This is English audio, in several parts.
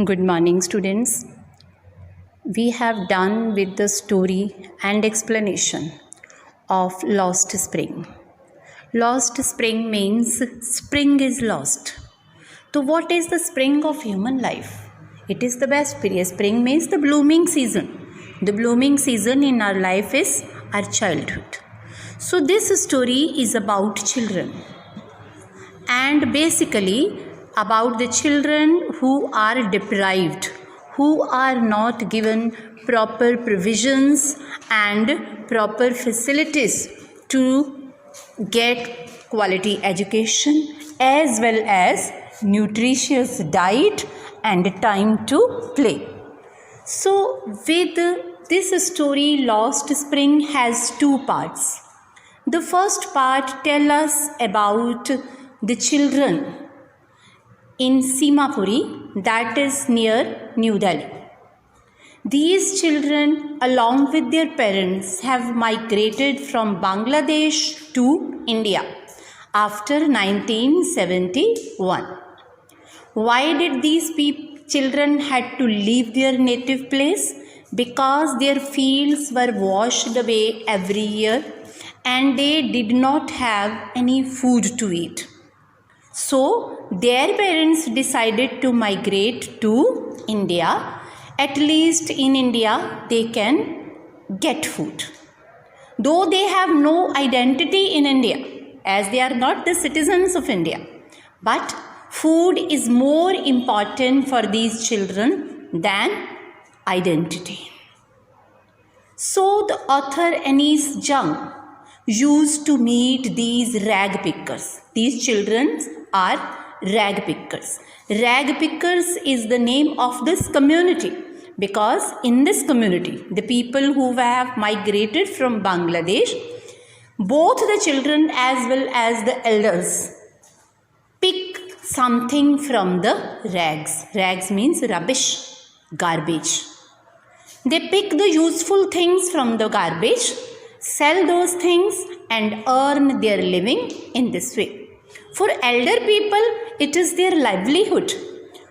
Good morning, students. We have done with the story and explanation of Lost Spring. Lost spring means spring is lost. So, what is the spring of human life? It is the best period. Spring means the blooming season. The blooming season in our life is our childhood. So, this story is about children, and basically about the children who are deprived, who are not given proper provisions and proper facilities to get quality education as well as nutritious diet and time to play. So with this story, Lost Spring has two parts. The first part tells us about the children in Simapuri, that is near New Delhi. These children, along with their parents, have migrated from Bangladesh to India after 1971. Why did these children had to leave their native place? Because their fields were washed away every year and they did not have any food to eat. So, their parents decided to migrate to India. At least in India, they can get food. Though they have no identity in India, as they are not the citizens of India. But food is more important for these children than identity. So, the author Anis Jung used to meet these rag pickers. These children are rag pickers. Rag pickers is the name of this community because in this community, the people who have migrated from Bangladesh, both the children as well as the elders pick something from the rags. Rags means rubbish, garbage. They pick the useful things from the garbage, sell those things and earn their living in this way. For elder people, it is their livelihood.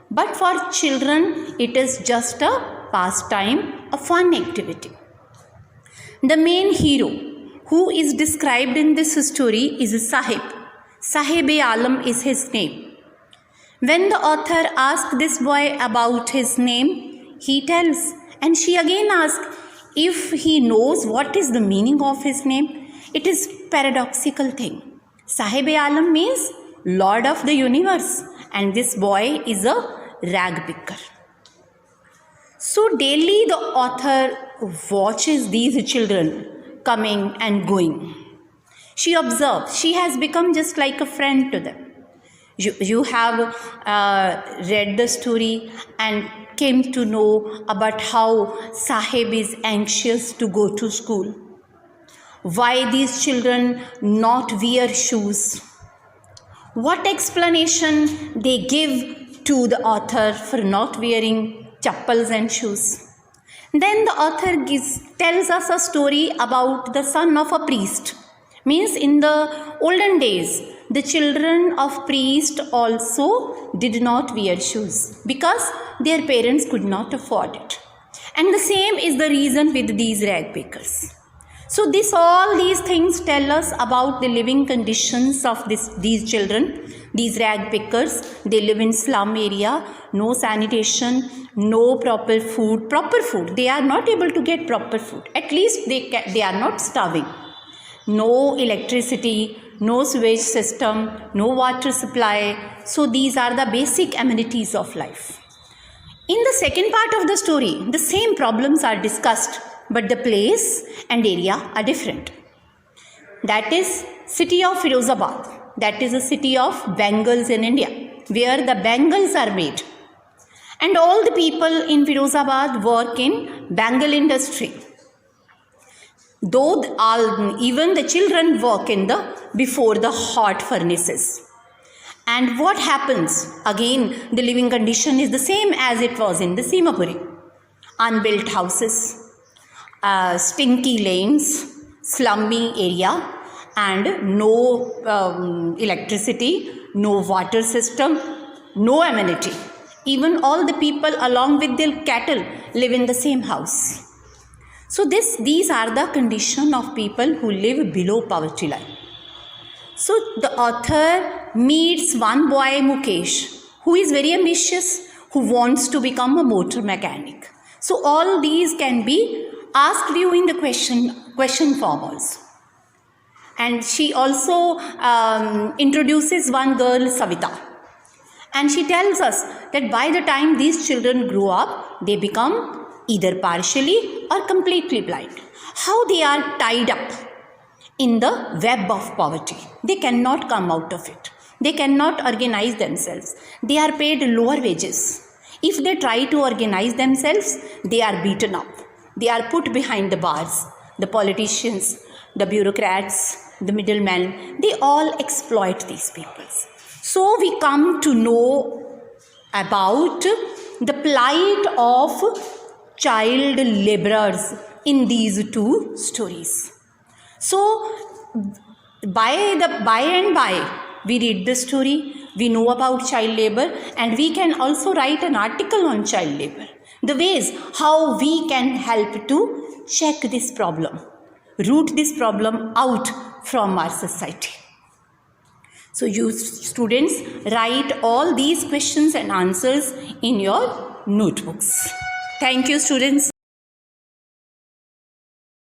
But for children, it is just a pastime, a fun activity. The main hero who is described in this story is Sahib. Sahib-e-Alam is his name. When the author asks this boy about his name, he tells, and she again asks if he knows what is the meaning of his name. It is paradoxical thing. Sahib-e-Alam means Lord of the universe, and this boy is a rag picker. So daily the author watches these children coming and going. She observes, she has become just like a friend to them. You have read the story and came to know about how Sahib is anxious to go to school. Why these children not wear shoes? What explanation they give to the author for not wearing chappals and shoes? Then the author tells us a story about the son of a priest. Means in the olden days, the children of priest also did not wear shoes because their parents could not afford it. And the same is the reason with these rag pickers. So all these things tell us about the living conditions of these children, these rag pickers. They live in slum area, no sanitation, no proper food. They are not able to get proper food. At least they are not starving. No electricity, no sewage system, no water supply. So these are the basic amenities of life. In the second part of the story, the same problems are discussed, but the place and area are different. That is city of Firozabad. That is a city of bangles in India, where the bangles are made. And all the people in Firozabad work in bangle industry. Though even the children work before the hot furnaces. And what happens? Again, the living condition is the same as it was in the Simapuri. Unbuilt houses, stinky lanes, slummy area, and no electricity, no water system, no amenity. Even all the people along with their cattle live in the same house. So these are the condition of people who live below poverty line. So the author meets one boy, Mukesh, who is very ambitious, who wants to become a motor mechanic. So all these can be asked you in the question form also. And she also introduces one girl, Savita. And she tells us that by the time these children grow up, they become either partially or completely blind. How they are tied up in the web of poverty. They cannot come out of it. They cannot organize themselves. They are paid lower wages. If they try to organize themselves, they are beaten up. They are put behind the bars. The politicians, the bureaucrats, the middlemen, they all exploit these people. So we come to know about the plight of child laborers in these two stories. So by and by we read the story, we know about child labor, and we can also write an article on child labor. The ways how we can help to check this problem, root this problem out from our society. So you students write all these questions and answers in your notebooks. Thank you, students.